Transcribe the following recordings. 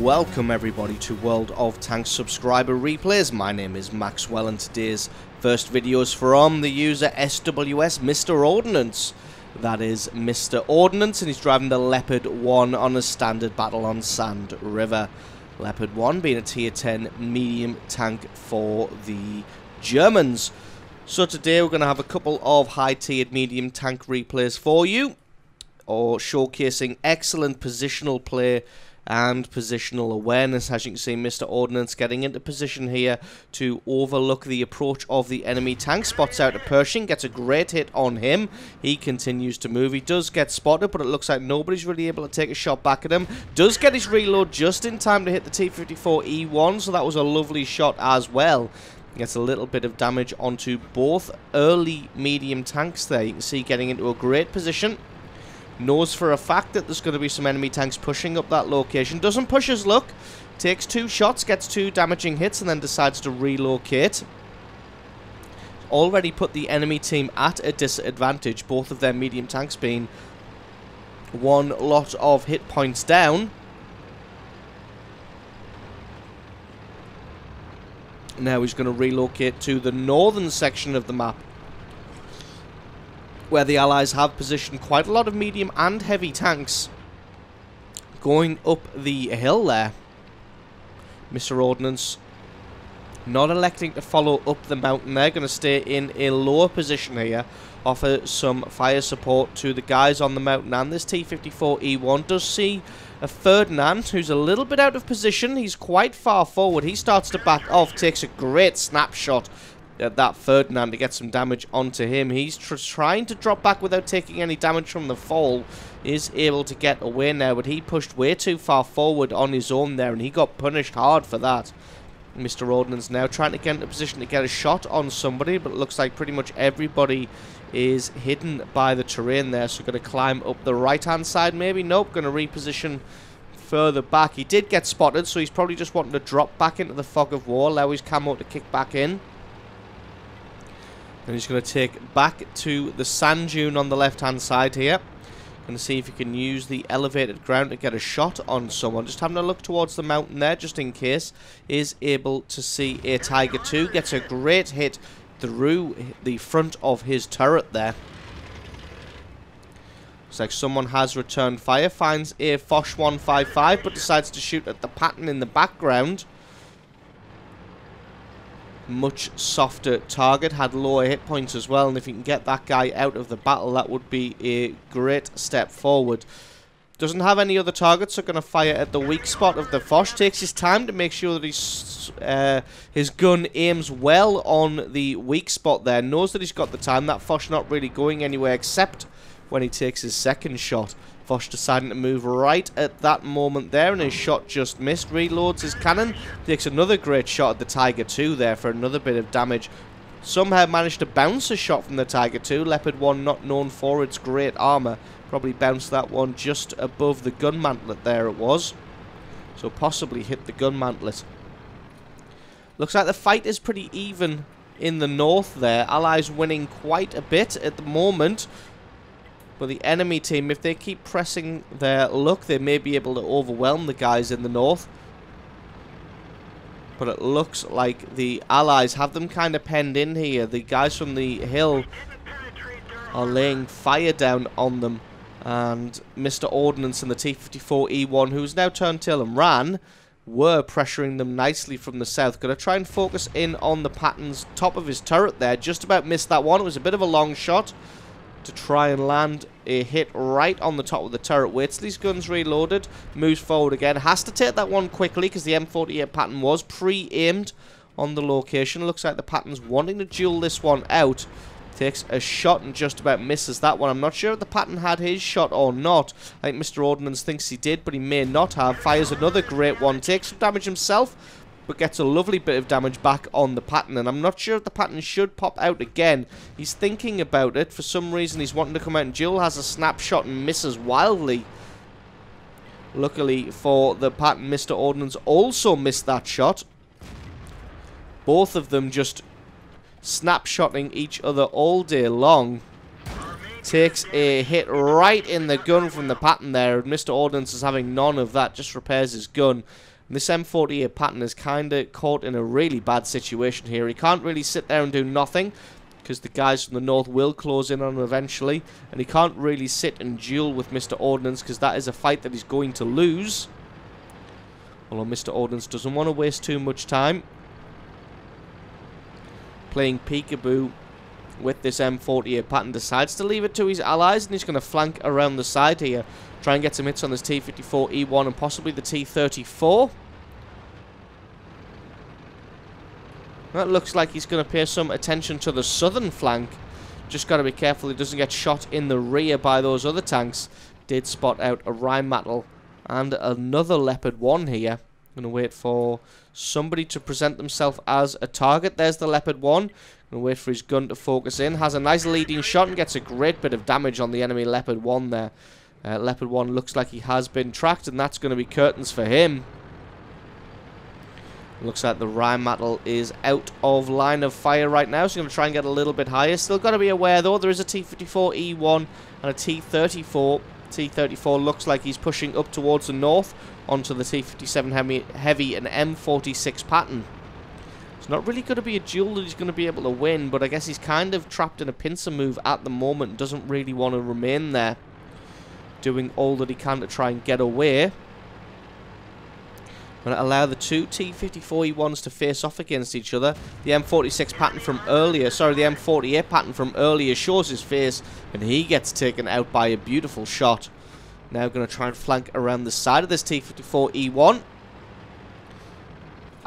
Welcome everybody to World of Tanks subscriber replays. My name is Maxwell and today's first video is from the user SWS Mr. Ordnance. That is Mr. Ordnance, and he's driving the Leopard 1 on a standard battle on Sand River. Leopard 1 being a tier 10 medium tank for the Germans. So today we're going to have a couple of high-tiered medium tank replays for you, or showcasing excellent positional play and positional awareness. As you can see, Mr. Ordnance getting into position here to overlook the approach of the enemy tank. Spots out a Pershing, gets a great hit on him. He continues to move. He does get spotted, but it looks like nobody's really able to take a shot back at him. Does get his reload just in time to hit the T-54E1, so that was a lovely shot as well. Gets a little bit of damage onto both early medium tanks there. You can see getting into a great position. Knows for a fact that there's going to be some enemy tanks pushing up that location. Doesn't push his luck. Takes 2 shots, gets 2 damaging hits, and then decides to relocate. Already put the enemy team at a disadvantage. Both of their medium tanks being one lot of hit points down. Now he's going to relocate to the northern section of the map, where the Allies have positioned quite a lot of medium and heavy tanks going up the hill there. Mr. Ordnance not electing to follow up the mountain there, going to stay in a lower position here, offer some fire support to the guys on the mountain. And this T-54E1 does see a Ferdinand who's a little bit out of position. He's quite far forward. He starts to back off, takes a great snapshot at that Ferdinand to get some damage onto him. He's trying to drop back without taking any damage from the fall. Is able to get away now, but he pushed way too far forward on his own there, and he got punished hard for that. Mr. Ordnance now trying to get into position to get a shot on somebody, but it looks like pretty much everybody is hidden by the terrain there, so going to climb up the right-hand side maybe. Nope, going to reposition further back. He did get spotted, so he's probably just wanting to drop back into the fog of war, allow his camo to kick back in. And he's going to take back to the sand dune on the left-hand side here. Going to see if he can use the elevated ground to get a shot on someone. Just having a look towards the mountain there, just in case. Is able to see a Tiger II. Gets a great hit through the front of his turret there. Looks like someone has returned fire. Finds a Foch 155, but decides to shoot at the pattern in the background. Much softer target, had lower hit points as well, and if you can get that guy out of the battle, that would be a great step forward. Doesn't have any other targets, so going to fire at the weak spot of the Foch. Takes his time to make sure that his gun aims well on the weak spot there. Knows that he's got the time. That Foch not really going anywhere except when he takes his second shot. Foch deciding to move right at that moment there, and his shot just missed. Reloads his cannon, takes another great shot at the Tiger II there for another bit of damage. Somehow managed to bounce a shot from the Tiger II. Leopard 1 not known for its great armor. Probably bounced that one just above the gun mantlet there it was. So possibly hit the gun mantlet. Looks like the fight is pretty even in the north there. Allies winning quite a bit at the moment. But the enemy team, if they keep pressing their luck, they may be able to overwhelm the guys in the north. But it looks like the Allies have them kind of penned in here. The guys from the hill are laying fire down on them. And Mr. Ordnance and the T-54E1, who's now turned tail and ran, were pressuring them nicely from the south. Going to try and focus in on the Patton's top of his turret there. Just about missed that one. It was a bit of a long shot to try and land a hit right on the top of the turret. Waits till his gun's reloaded, moves forward again, has to take that one quickly because the M48 Patton was pre-aimed on the location. Looks like the Patton's wanting to duel this one out. Takes a shot and just about misses that one. I'm not sure if the Patton had his shot or not. I think Mr. Ordnance thinks he did, but he may not have. Fires another great one, takes some damage himself, but gets a lovely bit of damage back on the Patton. And I'm not sure if the Patton should pop out again. He's thinking about it. For some reason, he's wanting to come out and duel. Has a snapshot and misses wildly. Luckily for the Patton, Mr. Ordnance also missed that shot. Both of them just snapshotting each other all day long. Takes a hit right in the gun from the Patton there. Mr. Ordnance is having none of that. Just repairs his gun. And this M48 Patton is kind of caught in a really bad situation here. He can't really sit there and do nothing, because the guys from the north will close in on him eventually. And he can't really sit and duel with Mr. Ordnance, because that is a fight that he's going to lose. Although Mr. Ordnance doesn't want to waste too much time playing peekaboo with this M48 Patton, decides to leave it to his allies, and he's going to flank around the side here. Try and get some hits on this T54E1 and possibly the T34. That looks like he's going to pay some attention to the southern flank. Just got to be careful he doesn't get shot in the rear by those other tanks. Did spot out a Rheinmetall and another Leopard 1 here. Going to wait for somebody to present themselves as a target. There's the Leopard 1. Going to wait for his gun to focus in. Has a nice leading shot and gets a great bit of damage on the enemy Leopard 1 there. Leopard 1 looks like he has been tracked, and that's going to be curtains for him. Looks like the Rheinmetall is out of line of fire right now, so he's going to try and get a little bit higher. Still got to be aware, though, there is a T54E1 and a T34. T34 looks like he's pushing up towards the north onto the T57 Heavy and M46 Patton. It's not really going to be a duel that he's going to be able to win, but I guess he's kind of trapped in a pincer move at the moment and doesn't really want to remain there. Doing all that he can to try and get away. Going to allow the two T54E1s to face off against each other. The M46 Patton from earlier, sorry, the M48 Patton from earlier shows his face, and he gets taken out by a beautiful shot. Now going to try and flank around the side of this T54E1.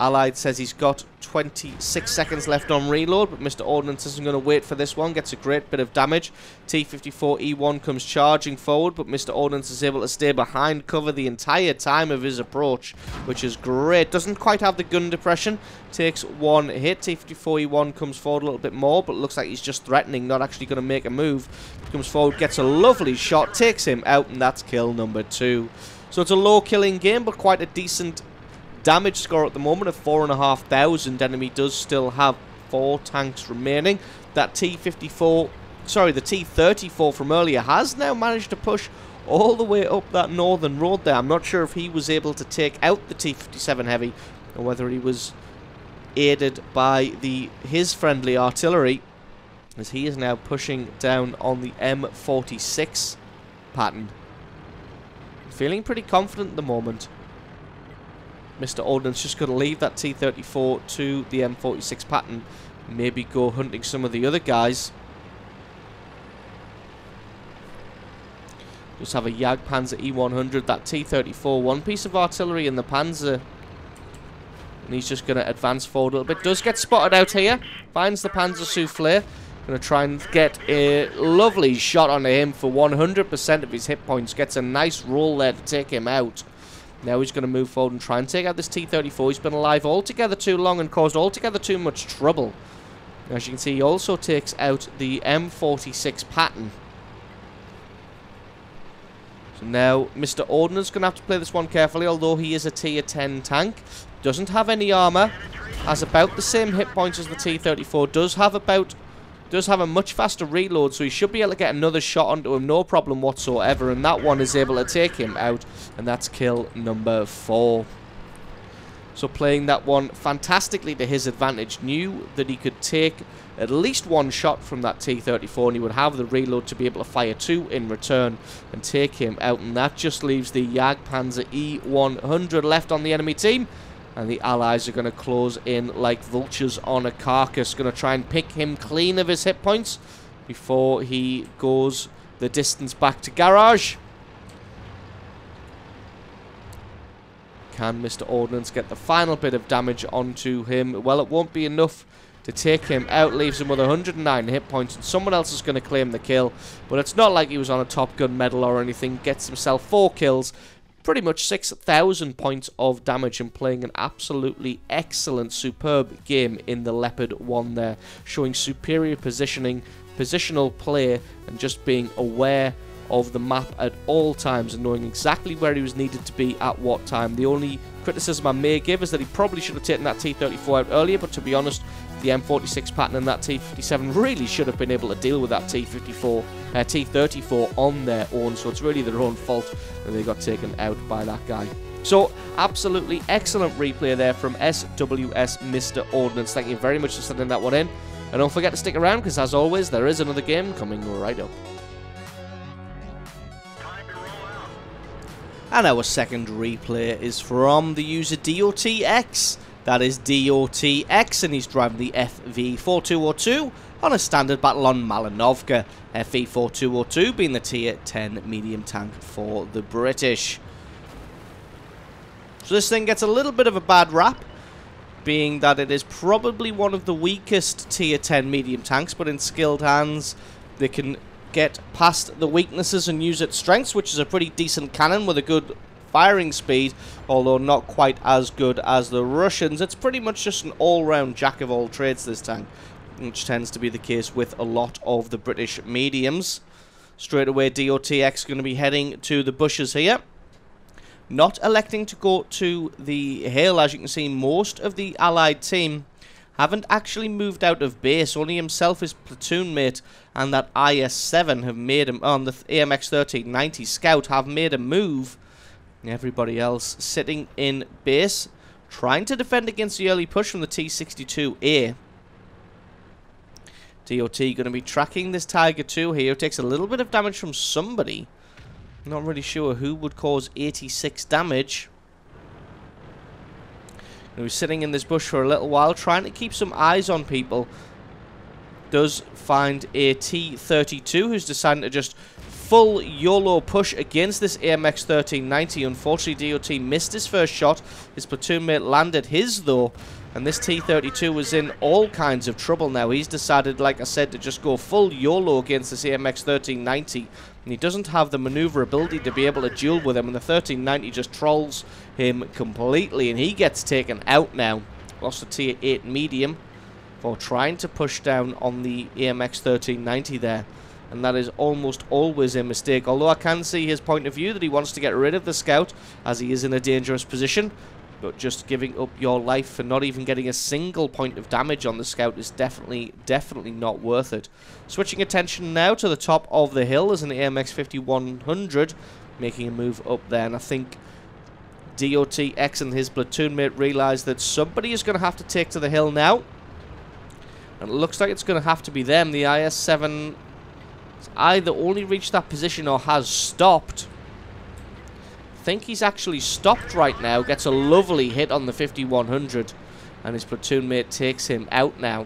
Allied says he's got 26 seconds left on reload, but Mr. Ordnance isn't going to wait for this one. Gets a great bit of damage. T54E1 comes charging forward, but Mr. Ordnance is able to stay behind cover the entire time of his approach, which is great. Doesn't quite have the gun depression. Takes one hit. T54E1 comes forward a little bit more, but looks like he's just threatening, not actually going to make a move. Comes forward, gets a lovely shot, takes him out, and that's kill number 2. So it's a low killing game, but quite a decent damage score at the moment of 4,500. Enemy does still have 4 tanks remaining. That T54, sorry, the T34 from earlier has now managed to push all the way up that northern road there. I'm not sure if he was able to take out the T57 Heavy or whether he was aided by his friendly artillery, as he is now pushing down on the M46 Patton. Feeling pretty confident at the moment. Mr. Ordnance just going to leave that T34 to the M46 Patton. Maybe go hunting some of the other guys. Just have a Jagdpanzer E100, that T34, one piece of artillery in the Panzer. And he's just going to advance forward a little bit. Does get spotted out here. Finds the Panzer Soufflé. Going to try and get a lovely shot on him for 100% of his hit points. Gets a nice roll there to take him out. Now he's going to move forward and try and take out this T34. He's been alive altogether too long and caused altogether too much trouble. As you can see, he also takes out the M46 Patton. So now Mr. Ordnance is going to have to play this one carefully, although he is a tier 10 tank. Doesn't have any armor. Has about the same hit points as the T34. Does have a much faster reload, so he should be able to get another shot onto him, no problem whatsoever, and that one is able to take him out, and that's kill number 4. So playing that one fantastically to his advantage, knew that he could take at least one shot from that T34, and he would have the reload to be able to fire 2 in return and take him out, and that just leaves the Jagdpanzer E100 left on the enemy team. And the allies are going to close in like vultures on a carcass. Going to try and pick him clean of his hit points before he goes the distance back to garage. Can Mr. Ordnance get the final bit of damage onto him? Well, it won't be enough to take him out. Leaves him with 109 hit points, and someone else is going to claim the kill. But it's not like he was on a Top Gun medal or anything. Gets himself 4 kills. Pretty much 6,000 points of damage, and playing an absolutely excellent, superb game in the Leopard 1 there. Showing superior positioning, positional play, and just being aware of the map at all times and knowing exactly where he was needed to be at what time. The only criticism I may give is that he probably should have taken that T34 out earlier, but to be honest, the M46 Patton and that T57 really should have been able to deal with that T34 on their own, so it's really their own fault that they got taken out by that guy. So, absolutely excellent replay there from SWS Mr. Ordnance. Thank you very much for sending that one in. And don't forget to stick around, because as always, there is another game coming right up. And our second replay is from the user DOTX. That is DOTX, and he's driving the FV4202 on a standard battle on Malinovka. FV4202 being the tier 10 medium tank for the British. So this thing gets a little bit of a bad rap, being that it is probably one of the weakest tier 10 medium tanks, but in skilled hands they can get past the weaknesses and use its strengths, which is a pretty decent cannon with a good firing speed, although not quite as good as the Russians. It's pretty much just an all-round jack of all trades, this tank, which tends to be the case with a lot of the British mediums. Straight away, DOTX going to be heading to the bushes here. Not electing to go to the hill. As you can see, most of the allied team haven't actually moved out of base. Only himself, his platoon mate, and that IS-7 have made him, on the AMX 1390 Scout, have made a move. Everybody else sitting in base, trying to defend against the early push from the T-62A. DOT going to be tracking this Tiger 2 here. It takes a little bit of damage from somebody. Not really sure who would cause 86 damage. He was sitting in this bush for a little while, trying to keep some eyes on people. Does find a T-32 who's deciding to just full YOLO push against this AMX 1390. Unfortunately, DOT missed his first shot. His platoon mate landed his, though. And this T-32 was in all kinds of trouble now. He's decided, like I said, to just go full YOLO against this AMX 1390. And he doesn't have the maneuverability to be able to duel with him. And the 1390 just trolls him completely. And he gets taken out now. Lost a tier 8 medium for trying to push down on the AMX 1390 there. And that is almost always a mistake. Although I can see his point of view that he wants to get rid of the Scout, as he is in a dangerous position. But just giving up your life for not even getting a single point of damage on the Scout is definitely not worth it. Switching attention now to the top of the hill is an AMX 5100 making a move up there. And I think DOTX and his platoon mate realise that somebody is going to have to take to the hill now. And it looks like it's going to have to be them. The IS-7 has either only reached that position or has stopped. I think he's actually stopped right now. Gets a lovely hit on the 5100. And his platoon mate takes him out now.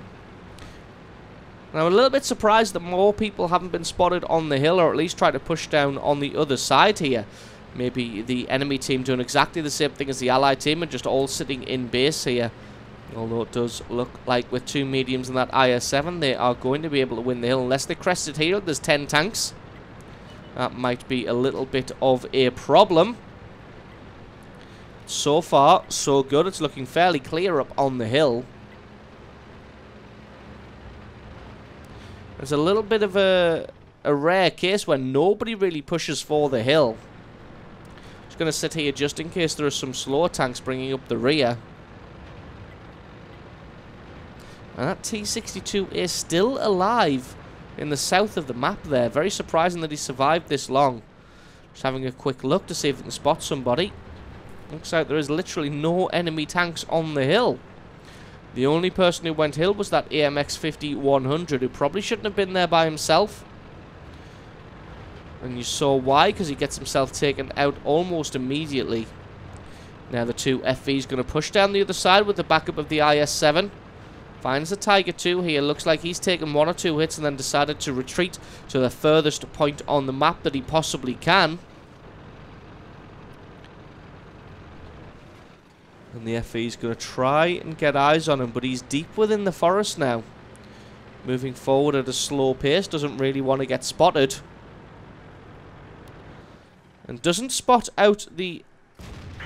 And I'm a little bit surprised that more people haven't been spotted on the hill, or at least try to push down on the other side here. Maybe the enemy team doing exactly the same thing as the allied team and just all sitting in base here. Although it does look like with two mediums and that IS-7, they are going to be able to win the hill. Unless they crest it here, there's 10 tanks. That might be a little bit of a problem. So far, so good. It's looking fairly clear up on the hill. There's a little bit of a rare case where nobody really pushes for the hill. Just going to sit here just in case there are some slower tanks bringing up the rear. And that T-62 is still alive in the south of the map there. Very surprising that he survived this long. Just having a quick look to see if we can spot somebody. Looks like there is literally no enemy tanks on the hill. The only person who went hill was that AMX 5100, who probably shouldn't have been there by himself. And you saw why, because he gets himself taken out almost immediately. Now the two FVs going to push down the other side with the backup of the IS-7. Finds the Tiger 2 here. Looks like he's taken 1 or 2 hits and then decided to retreat to the furthest point on the map that he possibly can. And the FV is going to try and get eyes on him, but he's deep within the forest now. Moving forward at a slow pace, doesn't really want to get spotted. And doesn't spot out the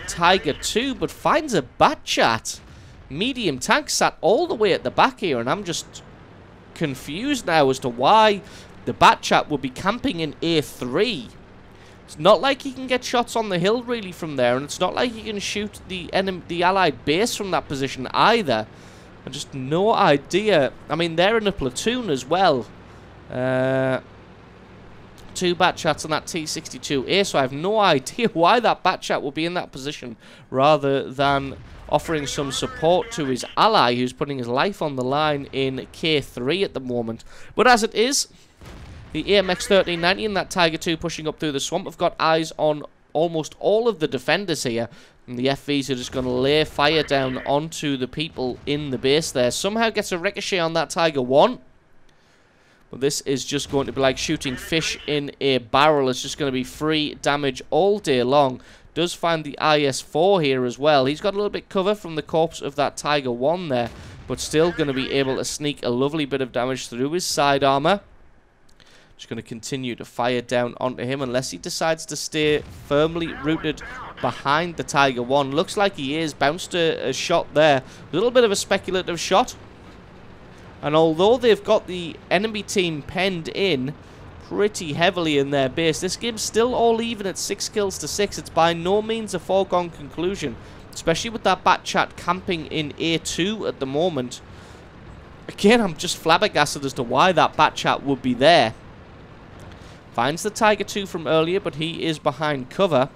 Tiger 2, but finds a Batchat. Medium tank sat all the way at the back here, and I'm just confused now as to why the Batchat would be camping in A3. It's not like he can get shots on the hill really from there, and it's not like he can shoot the allied base from that position either. I just no idea. I mean, they're in a platoon as well. 2 Batchats on that T-62A, so I have no idea why that Batchat will be in that position rather than offering some support to his ally who's putting his life on the line in K3 at the moment. But as it is, the AMX 1390 and that Tiger 2 pushing up through the swamp have got eyes on almost all of the defenders here. And the FVs are just going to lay fire down onto the people in the base there. Somehow gets a ricochet on that Tiger 1. But this is just going to be like shooting fish in a barrel. It's just going to be free damage all day long. Does find the IS-4 here as well. He's got a little bit cover from the corpse of that Tiger 1 there, but still going to be able to sneak a lovely bit of damage through his side armor. Just going to continue to fire down onto him unless he decides to stay firmly rooted behind the Tiger 1. Looks like he is. Bounced a shot there. A little bit of a speculative shot. And although they've got the enemy team penned in pretty heavily in their base, this game's still all even at 6 kills to 6. It's by no means a foregone conclusion, especially with that Batchat camping in A2 at the moment. Again, I'm just flabbergasted as to why that Batchat would be there. Finds the Tiger 2 from earlier, but he is behind cover.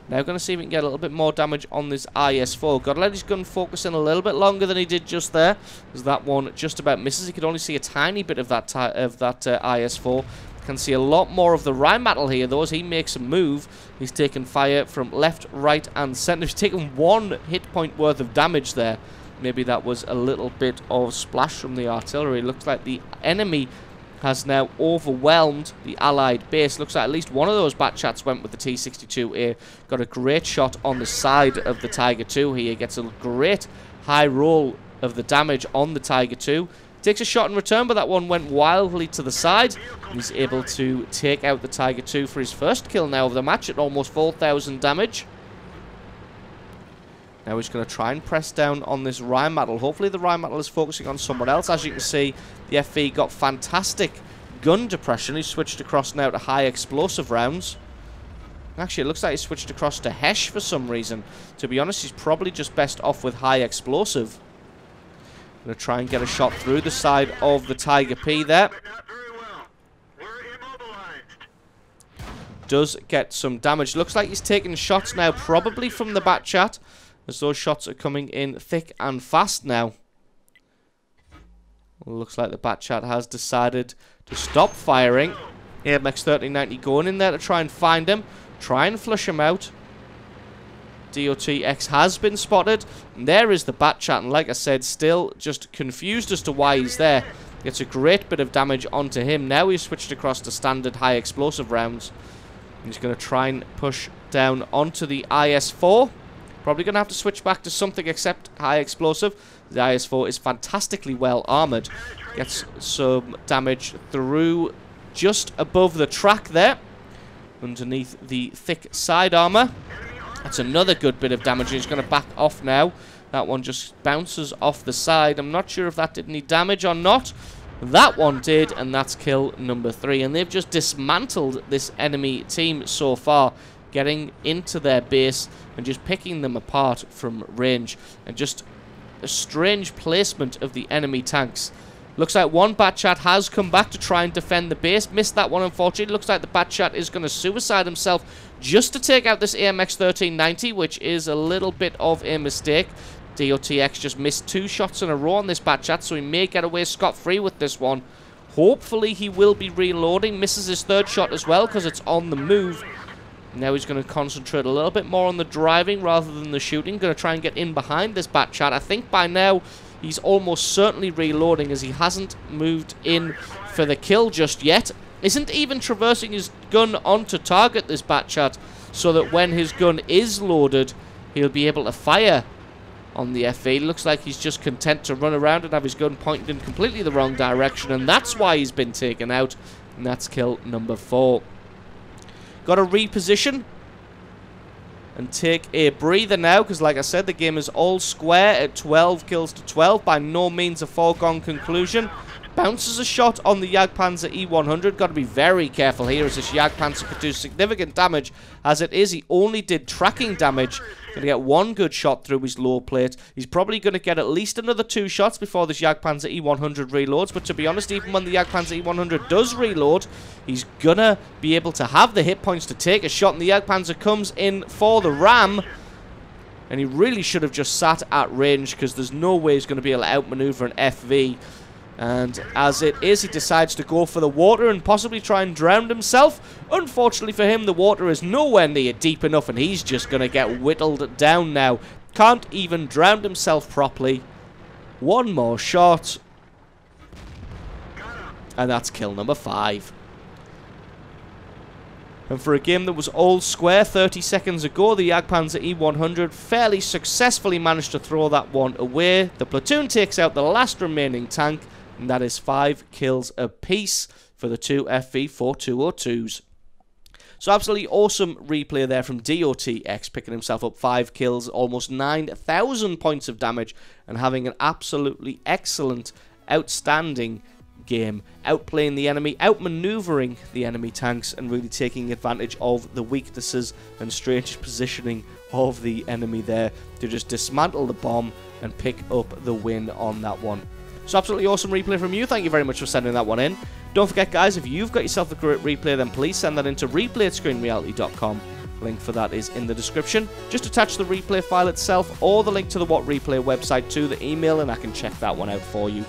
Now going to see if we can get a little bit more damage on this IS-4. Got to let his gun focus in a little bit longer than he did just there, as that one just about misses. He could only see a tiny bit of that IS-4. Can see a lot more of the Rheinmetall here, though, as he makes a move. He's taken fire from left, right, and centre. He's taken 1 hit point worth of damage there. Maybe that was a little bit of splash from the artillery. Looks like the enemy has now overwhelmed the allied base. Looks like at least one of those Batchats went with the T-62A. Got a great shot on the side of the Tiger 2 here. Gets a great high roll of the damage on the Tiger 2. Takes a shot in return, but that one went wildly to the side. He's able to take out the Tiger 2 for his first kill now of the match at almost 4,000 damage. Now he's going to try and press down on this Rheinmetall. Hopefully the Rheinmetall is focusing on someone else. As you can see, the FV got fantastic gun depression. He's switched across now to high explosive rounds. Actually, it looks like he's switched across to Hesh for some reason. To be honest, he's probably just best off with high explosive. Going to try and get a shot through the side of the Tiger P there. Does get some damage. Looks like he's taking shots now, probably from the Batchat, as those shots are coming in thick and fast now. Well, looks like the Batchat has decided to stop firing. AMX 1390 going in there to try and find him, try and flush him out. DOTX has been spotted, and there is the Batchat, and like I said, still just confused as to why he's there. Gets a great bit of damage onto him. Now he's switched across to standard high explosive rounds. He's going to try and push down onto the IS-4. Probably going to have to switch back to something except high explosive. The IS-4 is fantastically well armoured. Gets some damage through just above the track there, underneath the thick side armour. That's another good bit of damage. He's going to back off now. That one just bounces off the side. I'm not sure if that did any damage or not. That one did, and that's kill number 3. And they've just dismantled this enemy team so far, getting into their base and just picking them apart from range. And just a strange placement of the enemy tanks. Looks like one Batchat has come back to try and defend the base. Missed that one, unfortunately. Looks like the Batchat is going to suicide himself just to take out this AMX 1390, which is a little bit of a mistake. DOTX just missed 2 shots in a row on this Batchat, so he may get away scot-free with this one. Hopefully he will be reloading. Misses his 3rd shot as well because it's on the move. Now he's going to concentrate a little bit more on the driving rather than the shooting. Going to try and get in behind this Batchat. I think by now he's almost certainly reloading, as he hasn't moved in for the kill just yet. Isn't even traversing his gun onto target, this Batchat, so that when his gun is loaded, he'll be able to fire on the FV. Looks like he's just content to run around and have his gun pointed in completely the wrong direction, and that's why he's been taken out, and that's kill number 4. Got to reposition and take a breather now, because like I said, the game is all square at 12 kills to 12. By no means a foregone conclusion. Bounces a shot on the Jagdpanzer E100. Got to be very careful here, as this Jagdpanzer could do significant damage. As it is, he only did tracking damage Going to get one good shot through his low plate. He's probably going to get at least another 2 shots before this Jagdpanzer E100 reloads. But to be honest, even when the Jagdpanzer E100 does reload, he's going to be able to have the hit points to take a shot. And the Jagdpanzer comes in for the ram. And he really should have just sat at range, because there's no way he's going to be able to outmaneuver an FV. And as it is, he decides to go for the water and possibly try and drown himself. Unfortunately for him, the water is nowhere near deep enough, and he's just going to get whittled down now. Can't even drown himself properly. One more shot. And that's kill number 5. And for a game that was all square 30 seconds ago, the Jagdpanzer E100 fairly successfully managed to throw that one away. The platoon takes out the last remaining tank, and that is 5 kills apiece for the 2 FV4202s. So absolutely awesome replay there from DOTX, picking himself up 5 kills, almost 9,000 points of damage, and having an absolutely excellent, outstanding game, outplaying the enemy, outmaneuvering the enemy tanks, and really taking advantage of the weaknesses and strange positioning of the enemy there to just dismantle the bomb and pick up the win on that one. So absolutely awesome replay from you. Thank you very much for sending that one in. Don't forget, guys, if you've got yourself a great replay, then please send that into replay@screenreality.com. Link for that is in the description. Just attach the replay file itself or the link to the What Replay website to the email, and I can check that one out for you.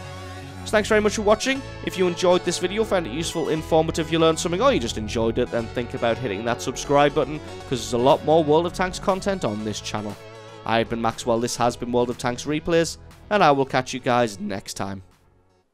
So thanks very much for watching. If you enjoyed this video, found it useful, informative, you learned something, or you just enjoyed it, then think about hitting that subscribe button, because there's a lot more World of Tanks content on this channel. I've been Maxwell, this has been World of Tanks Replays, and I will catch you guys next time.